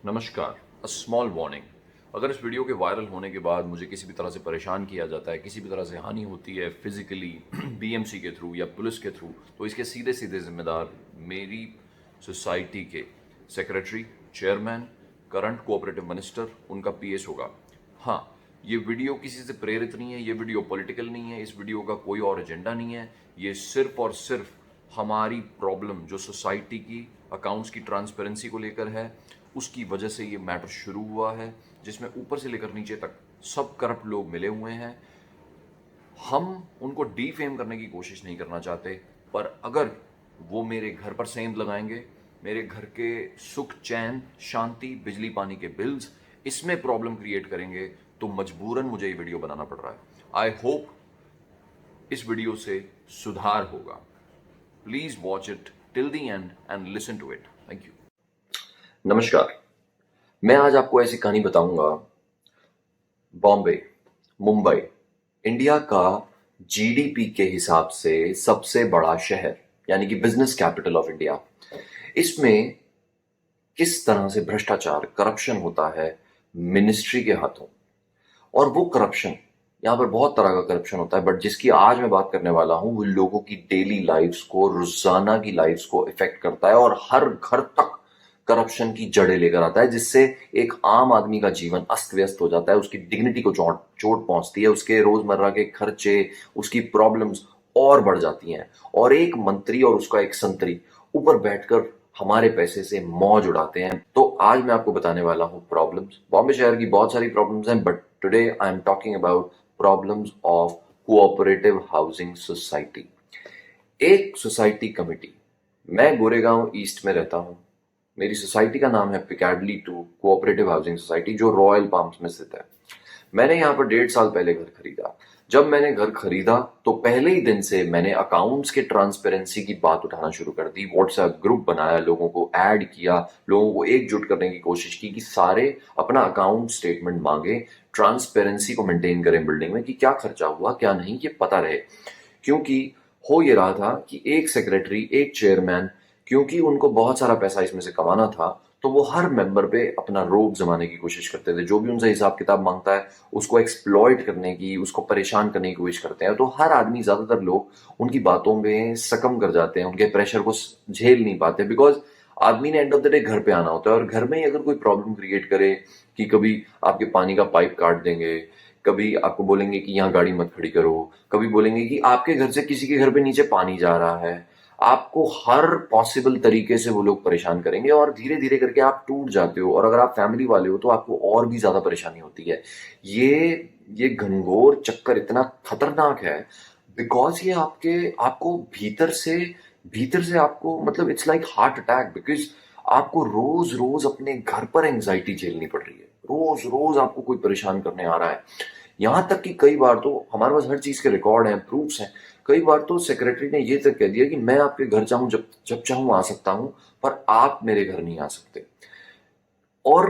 नमस्कार। A small warning. अगर इस वीडियो के वायरल होने के बाद मुझे किसी भी तरह से परेशान किया जाता है, किसी भी तरह से हानि होती है फिजिकली बीएमसी के थ्रू या पुलिस के थ्रू, तो इसके सीधे सीधे जिम्मेदार मेरी सोसाइटी के secretary, chairman, current cooperative minister, उनका पीएस होगा। हाँ, ये वीडियो किसी से प्रेरित नहीं है, ये वीडियो पॉलिटिकल नहीं है, इस वीडियो का कोई और एजेंडा नहीं है। ये सिर्फ और सिर्फ हमारी प्रॉब्लम जो सोसाइटी की अकाउंट्स की ट्रांसपेरेंसी को लेकर है, उसकी वजह से ये मैटर शुरू हुआ है, जिसमें ऊपर से लेकर नीचे तक सब करप्ट लोग मिले हुए हैं। हम उनको डीफेम करने की कोशिश नहीं करना चाहते, पर अगर वो मेरे घर पर सेंध लगाएंगे, मेरे घर के सुख चैन शांति बिजली पानी के बिल्स इसमें प्रॉब्लम क्रिएट करेंगे, तो मजबूरन मुझे ये वीडियो बनाना पड़ रहा है। आई होप इस वीडियो से सुधार होगा। Please watch it till the end and listen to it. Thank you. नमस्कार। मैं आज आपको ऐसी कहानी बताऊंगा। बॉम्बे, मुंबई, इंडिया का जीडीपी के हिसाब से सबसे बड़ा शहर, यानी कि बिजनेस कैपिटल ऑफ इंडिया। इसमें किस तरह से भ्रष्टाचार, करप्शन होता है मिनिस्ट्री के हाथों। और वो करप्शन, यहाँ पर बहुत तरह का करप्शन होता है, बट जिसकी आज मैं बात करने वाला हूं वो लोगों की डेली लाइफ्स को, रोजाना की लाइफ्स को इफेक्ट करता है और हर घर तक करप्शन की जड़ें लेकर आता है, जिससे एक आम आदमी का जीवन अस्त व्यस्त हो जाता है, उसकी डिग्निटी को चोट चोट पहुंचती है, उसके रोजमर्रा के खर्चे, उसकी प्रॉब्लम्स और बढ़ जाती हैं। और एक मंत्री और उसका एक संतरी ऊपर बैठकर हमारे पैसे से मौज उड़ाते हैं। तो आज मैं आपको बताने वाला हूं प्रॉब्लम्स। बॉम्बे शहर की बहुत सारी प्रॉब्लम्स हैं, but today I am talking about problems of cooperative housing society. एक सोसाइटी कमिटी, मैं गोरेगांव ईस्ट में रहता हूं। मेरी सोसाइटी का नाम है पिकाडली 2 कोऑपरेटिव हाउसिंग सोसाइटी, जो रॉयल पाम्स में स्थित है। मैंने यहाँ पर 1.5 साल पहले घर खरीदा। जब मैंने घर खरीदा तो पहले ही दिन से मैंने अकाउंट्स के ट्रांसपेरेंसी की बात उठाना शुरू कर दी। व्हाट्सएप ग्रुप बनाया, लोगों को ऐड किया, लोगों को एकजुट करने की कोशिश की कि सारे अपना अकाउंट स्टेटमेंट मांगे, ट्रांसपेरेंसी को मेंटेन करें बिल्डिंग में, कि क्या खर्चा हुआ क्या नहीं ये पता रहे। क्योंकि हो ये रहा था कि एक सेक्रेटरी, एक चेयरमैन, क्योंकि उनको बहुत सारा पैसा इसमें से कमाना था, तो वो हर मेंबर पे अपना रोब जमाने की कोशिश करते थे। जो भी उनसे हिसाब किताब मांगता है उसको एक्सप्लॉइट करने की, उसको परेशान करने की कोशिश करते हैं। तो हर आदमी, ज्यादातर लोग उनकी बातों में सकम कर जाते हैं, उनके प्रेशर को झेल नहीं पाते, बिकॉज आदमी ने एंड ऑफ द डे घर पे आना होता है। और घर में ही अगर कोई प्रॉब्लम क्रिएट करे कि कभी आपके पानी का पाइप काट देंगे, कभी आपको बोलेंगे कि यहाँ गाड़ी मत खड़ी करो, कभी बोलेंगे कि आपके घर से किसी के घर पे नीचे पानी जा रहा है, आपको हर पॉसिबल तरीके से वो लोग परेशान करेंगे और धीरे धीरे करके आप टूट जाते हो। और अगर आप फैमिली वाले हो तो आपको और भी ज्यादा परेशानी होती है। ये घनघोर चक्कर इतना खतरनाक है, बिकॉज ये आपको भीतर से आपको, मतलब it's like heart attack. Because आपको रोज रोज अपने घर पर एंग्जाइटी झेलनी पड़ रही है, रोज रोज आपको कोई परेशान करने आ रहा है। यहां तक कि कई बार तो हमारे पास हर चीज के रिकॉर्ड हैं, प्रूफ्स हैं। कई बार तो सेक्रेटरी ने ये तक कह दिया कि मैं आपके घर चाहूं, जब जब चाहूं आ सकता हूं, पर आप मेरे घर नहीं आ सकते। और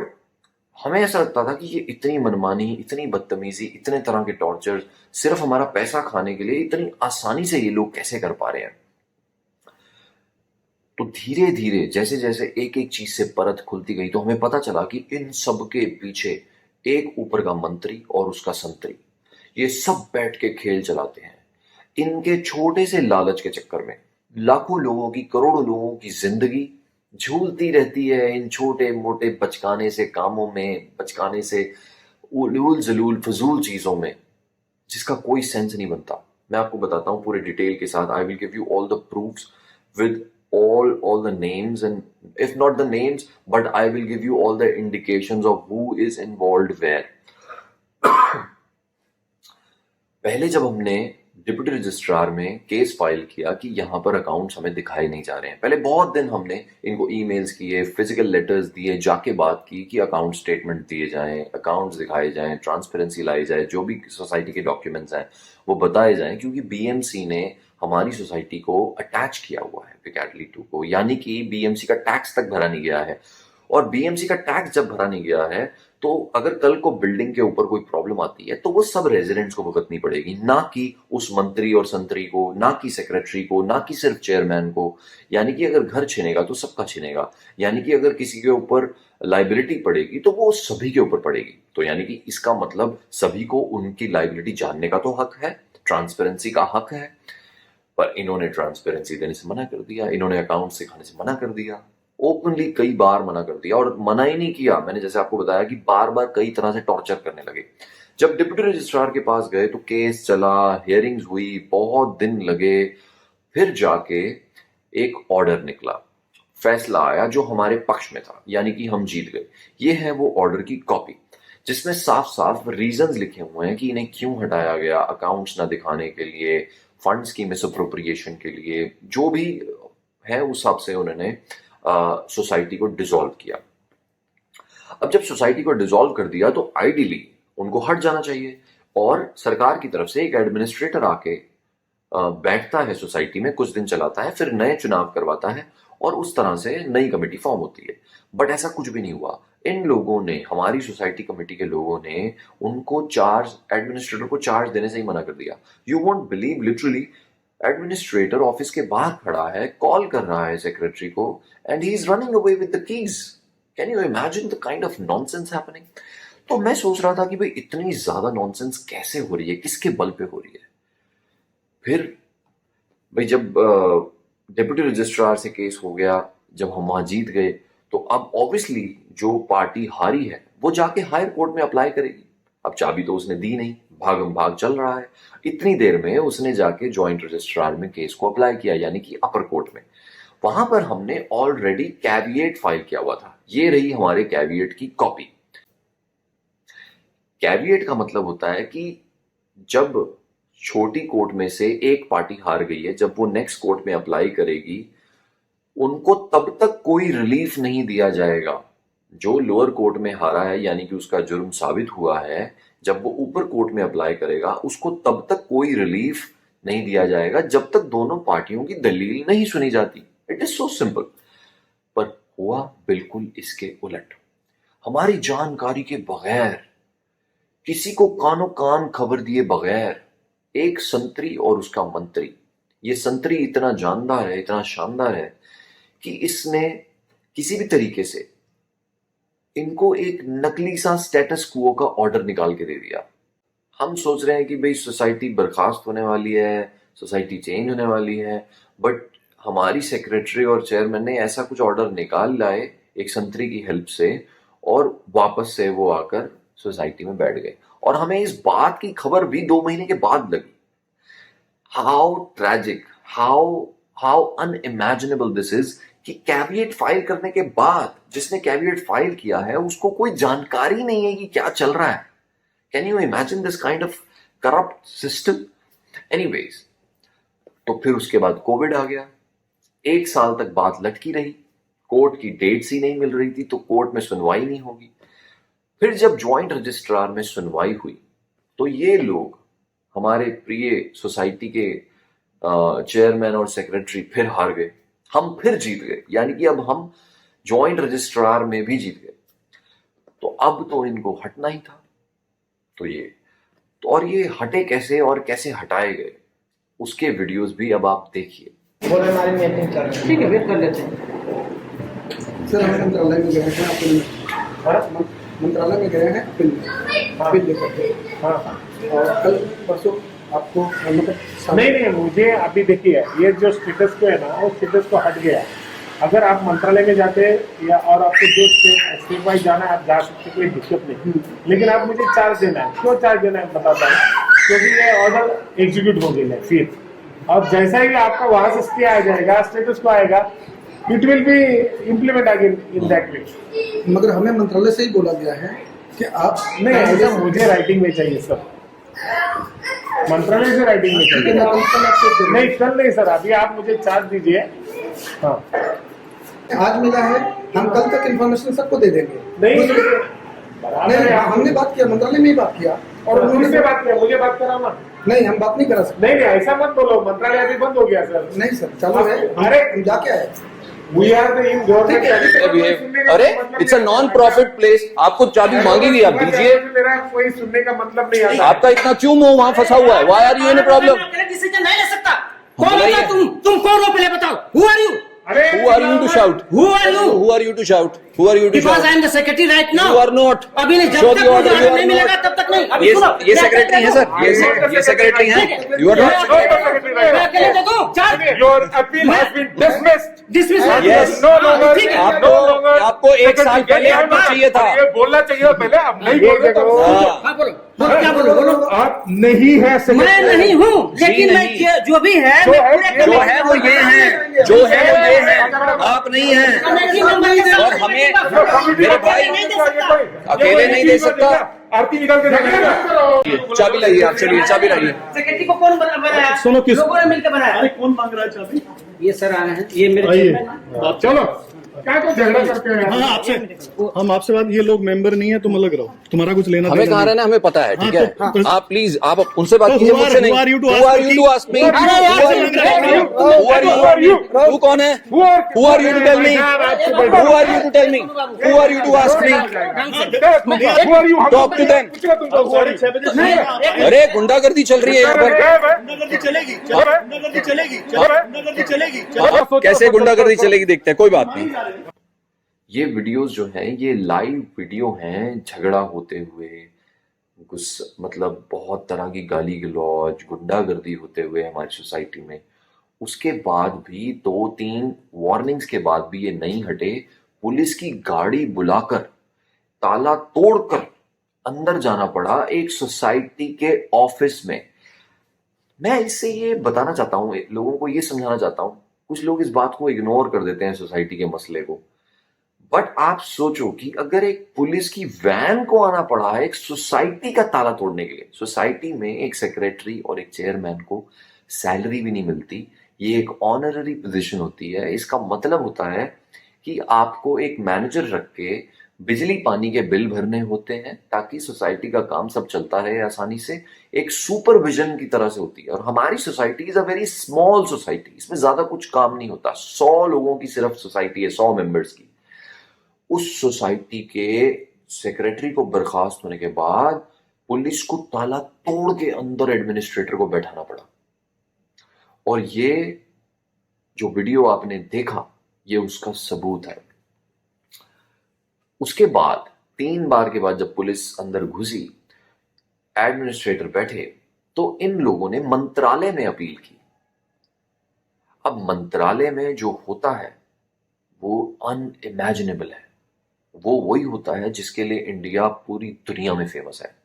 हमें ऐसा लगता था कि ये इतनी मनमानी, इतनी बदतमीजी, इतने तरह के टॉर्चर सिर्फ हमारा पैसा खाने के लिए इतनी आसानी से ये लोग कैसे कर पा रहे हैं। तो धीरे धीरे जैसे जैसे एक एक चीज से परत खुलती गई, तो हमें पता चला कि इन सब के पीछे एक ऊपर का मंत्री और उसका संतरी, ये सब बैठ के खेल चलाते हैं। इनके छोटे से लालच के चक्कर में लाखों लोगों की, करोड़ों लोगों की जिंदगी झूलती रहती है इन छोटे मोटे बचकाने से कामों में, बचकाने से उलूल जलूल फजूल चीजों में, जिसका कोई सेंस नहीं बनता। मैं आपको बताता हूं पूरे डिटेल के साथ। I will give you all the proofs with all the names, and if not the names, but I will give you all the indications of who is involved where. पहले जब हमने डिप्टी रजिस्ट्रार में case file किया कि यहाँ पर accounts हमें दिखाए नहीं जा रहे हैं, पहले बहुत दिन हमने इनको ईमेल्स किए, फिजिकल लेटर्स दिए, जाके बात की कि अकाउंट स्टेटमेंट दिए जाएं, अकाउंट्स दिखाए जाएं, ट्रांसपेरेंसी लाई जाए, जो भी सोसाइटी के डॉक्यूमेंट्स हैं वो बताए जाएं। क्योंकि बीएमसी ने हमारी सोसाइटी को अटैच किया हुआ है पिकाडली 2 को, यानी कि बीएमसी का टैक्स तक भरा नहीं गया है। और बीएमसी का टैक्स जब भरा नहीं गया है, तो अगर कल को बिल्डिंग के ऊपर कोई प्रॉब्लम आती है तो वो सब रेजिडेंट्स को भुगतनी पड़ेगी, ना कि उस मंत्री और संतरी को, ना कि सेक्रेटरी को, ना कि सिर्फ चेयरमैन को। यानी कि अगर घर छिनेगा तो सबका छिनेगा। यानी कि अगर किसी के ऊपर लाइबिलिटी पड़ेगी तो वो सभी के ऊपर पड़ेगी। तो यानी कि इसका मतलब सभी को उनकी लाइबिलिटी जानने का तो हक है, ट्रांसपेरेंसी का हक है, पर इन्होंने ट्रांसपेरेंसी देने से मना कर दिया, इन्होंने अकाउंट सिखाने से मना कर दिया, ओपनली कई बार मना कर दिया। और मना ही नहीं किया, मैंने जैसे आपको बताया कि बार बार कई तरह से टॉर्चर करने लगे। जब डिप्टी रजिस्ट्रार के पास गए तो केस चला, हियरिंग्स हुई, बहुत दिन लगे, फिर जाके एक ऑर्डर निकला, फैसला आया जो हमारे पक्ष में था, यानी कि हम जीत गए। ये है वो ऑर्डर की कॉपी जिसमें साफ साफ रीजंस लिखे हुए हैं कि इन्हें क्यों हटाया गया, अकाउंट्स ना दिखाने के लिए, फंड्स की मिसअप्रोप्रिएशन के लिए, जो भी है उस हिसाब से उन्होंने सोसाइटी को डिसॉल्व किया। अब जब सोसाइटी को डिसॉल्व कर दिया तो आइडियली उनको हट जाना चाहिए, और सरकार की तरफ से एक एडमिनिस्ट्रेटर आके बैठता है सोसाइटी में, कुछ दिन चलाता है, फिर नए चुनाव करवाता है और उस तरह से नई कमेटी फॉर्म होती है। बट ऐसा कुछ भी नहीं हुआ। इन लोगों ने, हमारी सोसाइटी कमेटी के लोगों ने उनको चार्ज, एडमिनिस्ट्रेटर को चार्ज देने से ही मना कर दिया। You won't believe, literally administrator office के बाहर खड़ा है, कॉल कर रहा है सेक्रेटरी को, and he is running away with the keys. Can you imagine the kind of nonsense happening? तो मैं सोच रहा था कि भाई इतनी ज्यादा नॉनसेंस कैसे हो रही है, किसके बल पे हो रही है? फिर भाई जब डिप्टी रजिस्ट्रार से केस हो गया, जब हम वहां जीत गए, तो अब ऑब्वियसली जो पार्टी हारी है वो जाके हायर कोर्ट में अप्लाई करेगी। अब चाबी तो उसने दी नहीं, भागम भाग चल रहा है। इतनी देर में उसने जाके जॉइंट रजिस्ट्रार में केस को अप्लाई किया, यानी कि अपर कोर्ट में। वहां पर हमने ऑलरेडी कैविएट फाइल किया हुआ था। ये रही हमारे कैविएट की कॉपी। कैविएट का मतलब होता है कि जब छोटी कोर्ट में से एक पार्टी हार गई है, जब वो नेक्स्ट कोर्ट में अप्लाई करेगी, उनको तब तक कोई रिलीफ नहीं दिया जाएगा। जो लोअर कोर्ट में हारा है, यानी कि उसका जुर्म साबित हुआ है, जब वो ऊपर कोर्ट में अप्लाई करेगा उसको तब तक कोई रिलीफ नहीं दिया जाएगा जब तक दोनों पार्टियों की दलील नहीं सुनी जाती। It is so simple. पर हुआ बिल्कुल इसके उलट। हमारी जानकारी के बगैर, किसी को कानो कान खबर दिए बगैर, एक संतरी और उसका मंत्री, ये संतरी इतना जानदार है, इतना शानदार है कि इसने किसी भी तरीके से इनको एक नकली सा स्टेटस क्वो का ऑर्डर निकाल के दे दिया। हम सोच रहे हैं कि भाई सोसाइटी बर्खास्त होने वाली है, सोसाइटी चेंज होने वाली है, बट हमारी सेक्रेटरी और चेयरमैन ने ऐसा कुछ ऑर्डर निकाल लाए एक संतरी की हेल्प से, और वापस से वो आकर सोसाइटी में बैठ गए। और हमें इस बात की खबर भी 2 महीने के बाद लगी। How tragic, how unimaginable this is कि कैविएट फाइल करने के बाद जिसने कैविएट फाइल किया है उसको कोई जानकारी नहीं है कि क्या चल रहा है। Can you imagine this kind of corrupt system? Anyways, तो फिर उसके बाद कोविड आ गया। 1 साल तक बात लटकी रही, कोर्ट की डेट्स ही नहीं मिल रही थी, तो कोर्ट में सुनवाई नहीं होगी। फिर जब ज्वाइंट रजिस्ट्रार में सुनवाई हुई तो ये लोग, हमारे प्रिय सोसाइटी के चेयरमैन और सेक्रेटरी फिर हार गए, हम फिर जीत गए, यानी कि अब हम ज्वाइंट रजिस्ट्रार में भी जीत गए। तो अब तो इनको हटना ही था। तो ये तो, और ये हटे कैसे और कैसे हटाए गए, उसके वीडियोस भी अब आप देखिए। ठीक है, वेट कर लेते हैं। सर, हम मंत्रालय में गए हैं, मंत्रालय में गए हैं अपील लेकर। हाँ, और कल परसों आपको मतलब नहीं, मुझे अभी देखिए, ये जो स्टेटस को है ना, वो स्टेटस को हट गया। अगर आप मंत्रालय में जाते या और आपको जो स्टेट वाइज जाना है आप जा सकते, कोई दिक्कत नहीं। लेकिन आप मुझे चार्ज देना है। क्यों चार्ज देना है बताता हूँ। क्योंकि ये ऑर्डर एग्जीक्यूट हो गया है फिर, और जैसा ही आपका वहां से स्टे आ जाएगा, स्टेटस को आएगा, it will be implement again in that way. मगर हमें मंत्रालय से ही बोला गया है कि आप नहीं, ऐसा मुझे राइटिंग में चाहिए सर, मंत्रालय से राइटिंग में चाहिए। नहीं, कल नहीं सर, अभी आप मुझे चार्ज दीजिए। हाँ, आज मिला है, हम कल तक इन्फॉर्मेशन सबको दे देंगे। नहीं, हमने बात किया, मंत्रालय में ही बात किया, और उन्होंने बात किया, मुझे बात करा मत। नहीं, हम बात नहीं करा सकते। नहीं, ऐसा मत बोलो, मंत्रालय अभी बंद हो गया सर। नहीं सर, चालू है। अरे हम जाके आए। We are the in government। अरे it's a non profit place, आपको चाबी मांगेगी, आप दीजिए। कोई सुनने का मतलब नहीं आता। आपका इतना क्यों मुंह वहां फंसा हुआ है? Why are you in problem? Decision नहीं ले सकता। कौन होता तुम कौन हो पहले बताओ। Who are you? Who are you to shout? Who are you? Who are you to shout? Who are you to Because shout? I am the secretary right now. You are not. अभी नहीं, जब Show तक the order. मुझे You order are नहीं मिलेगा not. तब तक नहीं। अभी सुनो, ये मैं सेक्रेटरी है सर, ये सेक्रेटरी हैं। You are मैं not. अकेले दे दूं? चल। Your appeal has been dismissed. Dismiss कर Yes. दो। No longer. ठीक है। आपको एक साल पहले आना चाहिए था। ये बोलना चाहिए पहले, अब नहीं बोल रहे तो हाँ। हाँ बोलो, बोलो क्या बोलो, बोलो। आप नहीं है मैं secretary। नहीं हूँ, लेकिन मैं नहीं। जो भी है, जो मैं है, पूरे जो जो करने है की वो ये है, जो है वो ये है, आप नहीं हैं। कमेटी मेंबर के साथ और हमें मेरे भाई नहीं दे सकता। अकेले नहीं दे सकता। आरती निकाल के देखेगा। चाबी लाइए आप, चलिए चाबी लाइए। सेक्रेटरी को कौन बनाया? सुनो किस- लोगों ने मिलकर बनाया। अरे कौन मांग रहा है चाबी? ये सर आ रहे हैं, ये मेरे आइए। चेयरमैन हैं। चलो, क्या को झगड़ा करते हैं? हाँ आपसे हम आपसे बात, ये लोग मेंबर नहीं है, तुम अलग रहो, तुम्हारा कुछ लेना हमें देना कहाँ नहीं। रहना हमें पता है, ठीक हाँ, है। तो- आप प्लीज आप उनसे बात तो कीजिए, who are- मुझसे नहीं। who are you to Who ask are you me? to ask me? अरे यार, Who are you? Who are you? तू कौन है? Who are you to tell me? Who are you to tell me? Who are you to ask me? Who are you? Talk to them. पूछेगा तुमको, who are you? 6 बजे अरे गुंडागर्दी चल रही है यहाँ पर। गुंडागर्दी चलेगी, गुंडागर्दी चलेगी, गुंडागर्दी चलेगी। कैसे गुंडागर्दी चलेगी देखते हैं, कोई बात नहीं। ये वीडियोस जो हैं ये लाइव वीडियो हैं, झगड़ा होते हुए मतलब बहुत तरह की गाली गलौज गुंडागर्दी होते हुए हमारी सोसाइटी में। उसके बाद भी 2-3 वार्निंग्स के बाद भी ये नहीं हटे। पुलिस की गाड़ी बुलाकर ताला तोड़कर अंदर जाना पड़ा एक सोसाइटी के ऑफिस में। मैं इससे ये बताना चाहता हूँ, लोगों को ये समझाना चाहता हूँ, कुछ लोग इस बात को इग्नोर कर देते हैं सोसाइटी के मसले को। बट आप सोचो कि अगर एक पुलिस की वैन को आना पड़ा है एक सोसाइटी का ताला तोड़ने के लिए। सोसाइटी में एक सेक्रेटरी और एक चेयरमैन को सैलरी भी नहीं मिलती, ये एक ऑनररी पोजीशन होती है। इसका मतलब होता है कि आपको एक मैनेजर रख के बिजली पानी के बिल भरने होते हैं ताकि सोसाइटी का काम सब चलता रहे आसानी से। एक सुपरविजन की तरह से होती है। और हमारी society is a very small society, इसमें ज्यादा कुछ काम नहीं होता। 100 लोगों की सिर्फ सोसाइटी है, 100 मेंबर्स की। उस सोसाइटी के सेक्रेटरी को बर्खास्त होने के बाद पुलिस को ताला तोड़ के अंदर एडमिनिस्ट्रेटर को बैठाना पड़ा। और ये जो वीडियो आपने देखा ये उसका सबूत है। उसके बाद 3 बार के बाद जब पुलिस अंदर घुसी, एडमिनिस्ट्रेटर बैठे, तो इन लोगों ने मंत्रालय में अपील की। अब मंत्रालय में जो होता है वो अनइमेजिनेबल है। वो वही होता है जिसके लिए इंडिया पूरी दुनिया में फेमस है।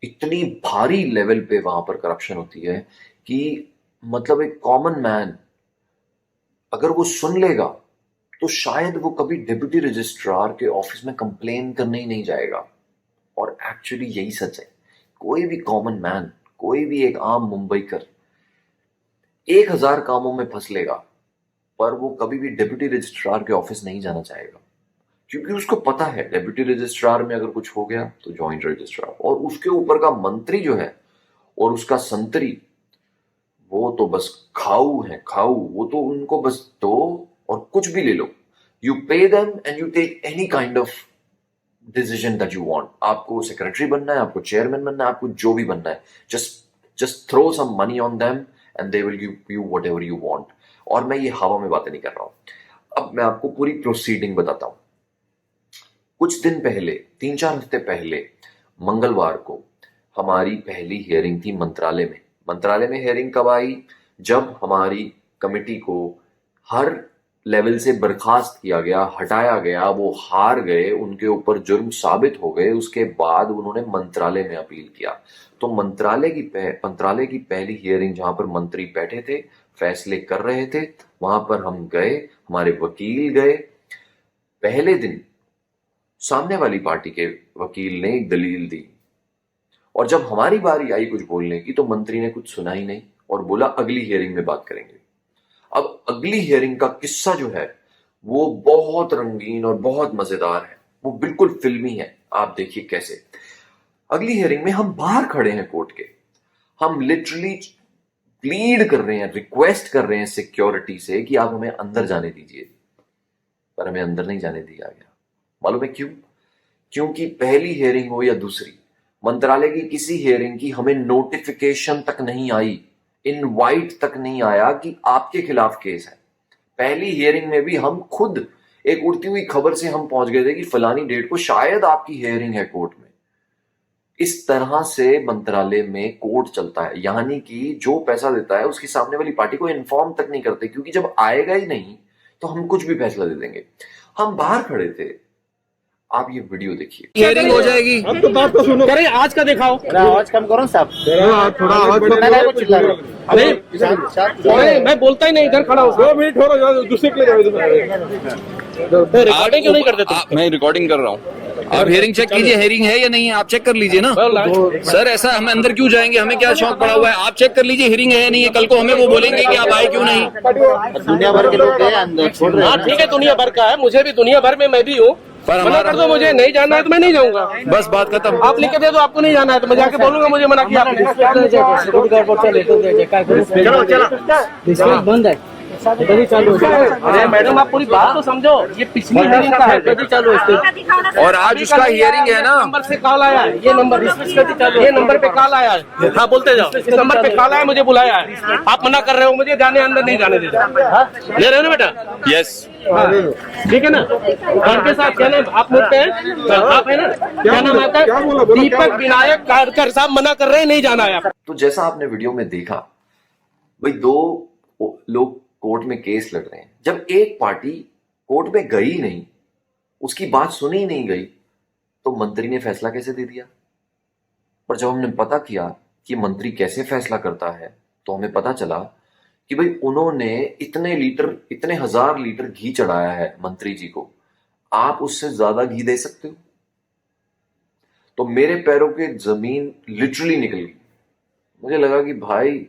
इतनी भारी लेवल पे वहां पर करप्शन होती है कि मतलब एक कॉमन मैन अगर वो सुन लेगा तो शायद वो कभी डिप्टी रजिस्ट्रार के ऑफिस में कंप्लेन करने ही नहीं जाएगा। और एक्चुअली यही सच है। कोई भी कॉमन मैन, कोई भी एक आम मुंबईकर 1000 कामों में फंस लेगा पर वो कभी भी डिप्टी रजिस्ट्रार के ऑफिस नहीं जाना चाहेगा, क्योंकि उसको पता है डिप्टी रजिस्ट्रार में अगर कुछ हो गया तो जॉइंट रजिस्ट्रार, और उसके ऊपर का मंत्री जो है और उसका संतरी वो तो बस खाऊ है, खाऊ। वो तो उनको बस दो और कुछ भी ले लो। You pay them and you take any kind of decision that you want. आपको सेक्रेटरी बनना है, आपको चेयरमैन बनना है, आपको जो भी बनना है, just throw some money on them and they will give you whatever you want. और मैं ये हवा में बातें नहीं कर रहा हूं। अब मैं आपको पूरी प्रोसीडिंग बताता हूं। कुछ दिन पहले, 3-4 हफ्ते पहले, मंगलवार को हमारी पहली हियरिंग थी मंत्रालय में। मंत्रालय में हियरिंग कब आई? जब हमारी कमेटी को हर लेवल से बर्खास्त किया गया, हटाया गया, वो हार गए, उनके ऊपर जुर्म साबित हो गए। उसके बाद उन्होंने मंत्रालय में अपील किया। तो मंत्रालय की पहली हियरिंग जहां पर मंत्री बैठे थे, फैसले कर रहे थे, वहां पर हम गए, हमारे वकील गए। पहले दिन सामने वाली पार्टी के वकील ने एक दलील दी और जब हमारी बारी आई कुछ बोलने की तो मंत्री ने कुछ सुना ही नहीं और बोला अगली हियरिंग में बात करेंगे। अब अगली हियरिंग का किस्सा जो है वो बहुत रंगीन और बहुत मजेदार है, वो बिल्कुल फिल्मी है। आप देखिए कैसे। अगली हियरिंग में हम बाहर खड़े हैं कोर्ट के, हम लिटरली प्लीड कर रहे हैं, रिक्वेस्ट कर रहे हैं सिक्योरिटी से कि आप हमें अंदर जाने दीजिए, पर हमें अंदर नहीं जाने दिया गया। मालूम है क्यों? क्योंकि पहली हियरिंग हो या दूसरी, मंत्रालय की किसी हियरिंग की हमें नोटिफिकेशन तक नहीं आई, इनवाइट तक नहीं आया कि आपके खिलाफ केस है। पहली हियरिंग में भी हम खुद एक उड़ती हुई खबर से हम पहुंच गए थे कि फलानी डेट को शायद आपकी हियरिंग है कोर्ट में। इस तरह से मंत्रालय में कोर्ट चलता है, यानी कि जो पैसा देता है उसकी सामने वाली पार्टी को इन्फॉर्म तक नहीं करते, क्योंकि जब आएगा ही नहीं तो हम कुछ भी फैसला दे देंगे। हम बाहर खड़े थे, आप ये वीडियो देखिए। हियरिंग हो जाएगी। अब तो बात तो सुनो। अरे आज का दिखाओ। आवाज कम करो साहब। थोड़ा आवाज अरे मैं बोलता ही नहीं, इधर खड़ा हूँ। 2 मिनट हो रहा है, दूसरे के लिए रिकॉर्डिंग क्यों नहीं करते तुम? मैं रिकॉर्डिंग कर रहा हूँ। आप हियरिंग चेक कीजिए, हियरिंग है या नहीं है, आप चेक कर लीजिए ना। सर ऐसा हम अंदर क्यों जाएंगे, हमें क्या शौक पड़ा हुआ है? आप चेक कर लीजिए हियरिंग है या नहीं है। कल को हमें वो बोलेंगे कि आप आए क्यों नहीं। दुनिया भर के लोग हैं अंदर छोड़ रहे हाँ ठीक है, दुनिया भर का है, मुझे भी दुनिया भर में मैं भी हूँ। पर मना कर दो, मुझे नहीं जाना है तो मैं नहीं जाऊंगा। बस बात खत्म। आप लिख के दे दो आपको नहीं जाना है तो मैं जाके बोलूंगा मुझे मना किया आपने। बंद है कभी चालू अरे मैडम आप पूरी बात तो समझो, ये पिछली हियरिंग का है, कभी चालू है। और आज उसका हियरिंग है ना। नंबर से कॉल आया है, ये नंबर पे कॉल आया है। हाँ बोलते जाओ। इस नंबर पे कॉल आया, मुझे बुलाया है। आप मना कर रहे हो मुझे जाने, अंदर नहीं जाने दे रहे। ले रहे हो ना बेटा? यस ठीक है ना। आपके साथ क्या नाम आप मुझते हैं? आप है ना, क्या नाम आपका? दीपक विनायक कारकर साहब मना कर रहे हैं, नहीं जाना है। तो जैसा आपने वीडियो में देखा, भाई 2 लोग कोर्ट में केस लड़ रहे हैं। जब एक पार्टी कोर्ट में गई नहीं, उसकी बात सुनी नहीं गई, तो मंत्री ने फैसला कैसे दे दिया? पर जब हमने पता किया कि मंत्री कैसे फैसला करता है, तो हमें पता चला कि भाई उन्होंने इतने हजार लीटर घी चढ़ाया है मंत्री जी को, आप उससे ज्यादा घी दे सकते हो? तो मेरे पैरों के जमीन लिटरली निकल गई। मुझे लगा कि भाई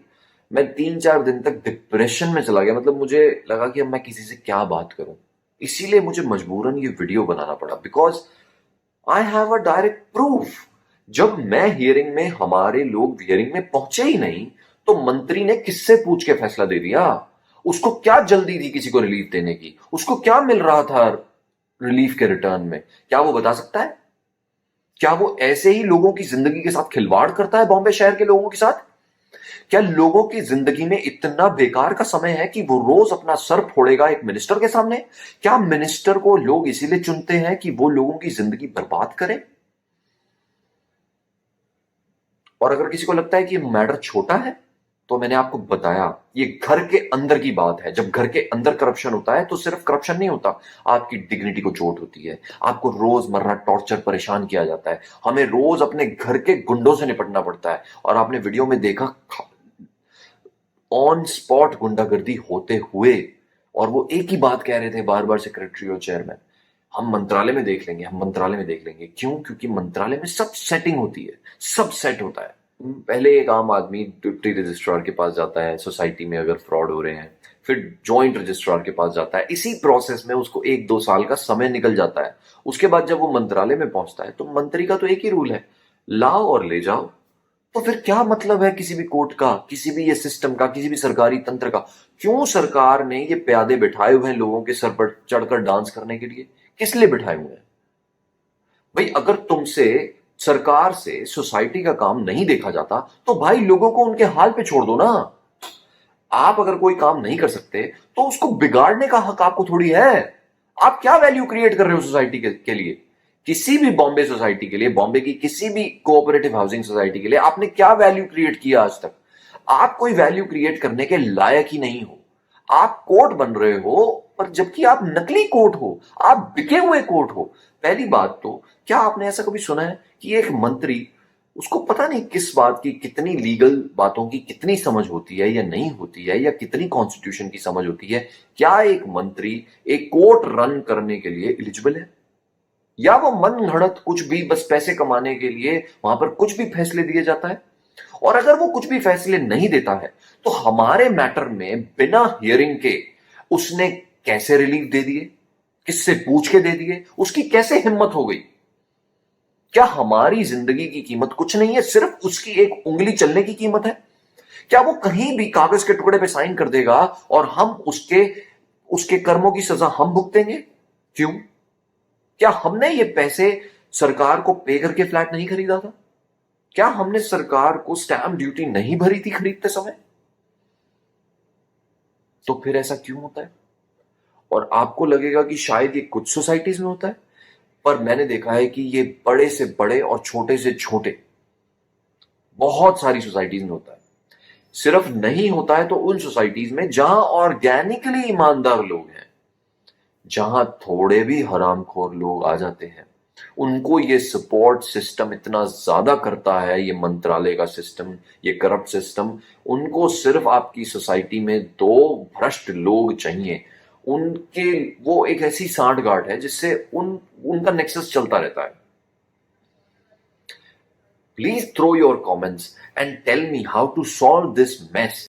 मैं 3-4 दिन तक डिप्रेशन में चला गया। मतलब मुझे लगा कि अब मैं किसी से क्या बात करूं। इसीलिए मुझे मजबूरन ये वीडियो बनाना पड़ा, because I have a direct proof. जब मैं हियरिंग में, हमारे लोग हियरिंग में पहुंचे ही नहीं, तो मंत्री ने किससे पूछ के फैसला दे दिया? उसको क्या जल्दी थी किसी को रिलीफ देने की? उसको क्या मिल रहा था रिलीफ के रिटर्न में? क्या वो बता सकता है? क्या वो ऐसे ही लोगों की जिंदगी के साथ खिलवाड़ करता है, बॉम्बे शहर के लोगों के साथ? क्या लोगों की जिंदगी में इतना बेकार का समय है कि वो रोज अपना सर फोड़ेगा एक मिनिस्टर के सामने? क्या मिनिस्टर को लोग इसीलिए चुनते हैं कि वो लोगों की जिंदगी बर्बाद करे? और अगर किसी को लगता है कि ये मैटर छोटा है, तो मैंने आपको बताया, ये घर के अंदर की बात है। जब घर के अंदर करप्शन होता है तो सिर्फ करप्शन नहीं होता, आपकी डिग्निटी को चोट होती है, आपको रोजमर्रा टॉर्चर परेशान किया जाता है, हमें रोज अपने घर के गुंडों से निपटना पड़ता है। और आपने वीडियो में देखा ऑन स्पॉट गुंडागर्दी होते हुए, और वो एक ही बात कह रहे थे बार बार, सेक्रेटरी और चेयरमैन, हम मंत्रालय में देख लेंगे, हम मंत्रालय में देख लेंगे। क्यों? क्योंकि मंत्रालय में सब सेटिंग होती है, सब सेट होता है। पहले एक आम आदमी डिप्टी रजिस्ट्रार के पास जाता है सोसाइटी में अगर फ्रॉड हो रहे हैं, फिर जॉइंट रजिस्ट्रार के पास जाता है। इसी प्रोसेस में उसको 1-2 साल का समय निकल जाता है। उसके बाद जब वो मंत्रालय में पहुंचता है, तो मंत्री का तो एक ही रूल है, लाओ और ले जाओ। तो फिर क्या मतलब है किसी भी कोर्ट का, किसी भी ये सिस्टम का, किसी भी सरकारी तंत्र का? क्यों सरकार ने ये प्यादे बिठाए हुए हैं लोगों के सर पर चढ़कर डांस करने के लिए? किस लिए बिठाए हुए हैं भाई? अगर तुमसे, सरकार से सोसाइटी का काम नहीं देखा जाता, तो भाई लोगों को उनके हाल पे छोड़ दो ना। आप अगर कोई काम नहीं कर सकते तो उसको बिगाड़ने का हक आपको थोड़ी है। आप क्या वैल्यू क्रिएट कर रहे हो सोसाइटी के लिए? किसी भी बॉम्बे सोसाइटी के लिए, बॉम्बे की किसी भी कोऑपरेटिव हाउसिंग सोसाइटी के लिए आपने क्या वैल्यू क्रिएट किया आज तक? आप कोई वैल्यू क्रिएट करने के लायक ही नहीं हो। आप कोर्ट बन रहे हो, पर जबकि आप नकली कोर्ट हो, आप बिके हुए कोर्ट हो। पहली बात तो, क्या आपने ऐसा कभी सुना है कि एक मंत्री, उसको पता नहीं किस बात की, कितनी लीगल बातों की कितनी समझ होती है या नहीं होती है, या कितनी कॉन्स्टिट्यूशन की समझ होती है, क्या एक मंत्री एक कोर्ट रन करने के लिए एलिजिबल है? या वो मन घड़त कुछ भी, बस पैसे कमाने के लिए वहां पर कुछ भी फैसले दिए जाता है? और अगर वो कुछ भी फैसले नहीं देता है, तो हमारे मैटर में बिना हियरिंग के उसने कैसे रिलीफ दे दिए? किससे पूछ के दे दिए? उसकी कैसे हिम्मत हो गई? क्या हमारी जिंदगी की कीमत कुछ नहीं है, सिर्फ उसकी एक उंगली चलने की कीमत है? क्या वो कहीं भी कागज के टुकड़े पे साइन कर देगा और हम उसके कर्मों की सजा हम भुगतेंगे? क्यों? क्या हमने ये पैसे सरकार को पे करके फ्लैट नहीं खरीदा था? क्या हमने सरकार को स्टैंप ड्यूटी नहीं भरी थी खरीदते समय? तो फिर ऐसा क्यों होता है? और आपको लगेगा कि शायद ये कुछ सोसाइटीज में होता है, पर मैंने देखा है कि ये बड़े से बड़े और छोटे से छोटे बहुत सारी सोसाइटीज में होता है। सिर्फ नहीं होता है तो उन सोसाइटीज में जहां ऑर्गेनिकली ईमानदार लोग हैं, जहां थोड़े भी हरामखोर लोग आ जाते हैं, उनको ये सपोर्ट सिस्टम इतना ज्यादा करता है, ये मंत्रालय का सिस्टम, ये करप्ट सिस्टम। उनको सिर्फ आपकी सोसाइटी में 2 भ्रष्ट लोग चाहिए, उनके वो एक ऐसी सांठगांठ है जिससे उनका नेक्सस चलता रहता है। Please throw your comments and tell me how to solve this mess.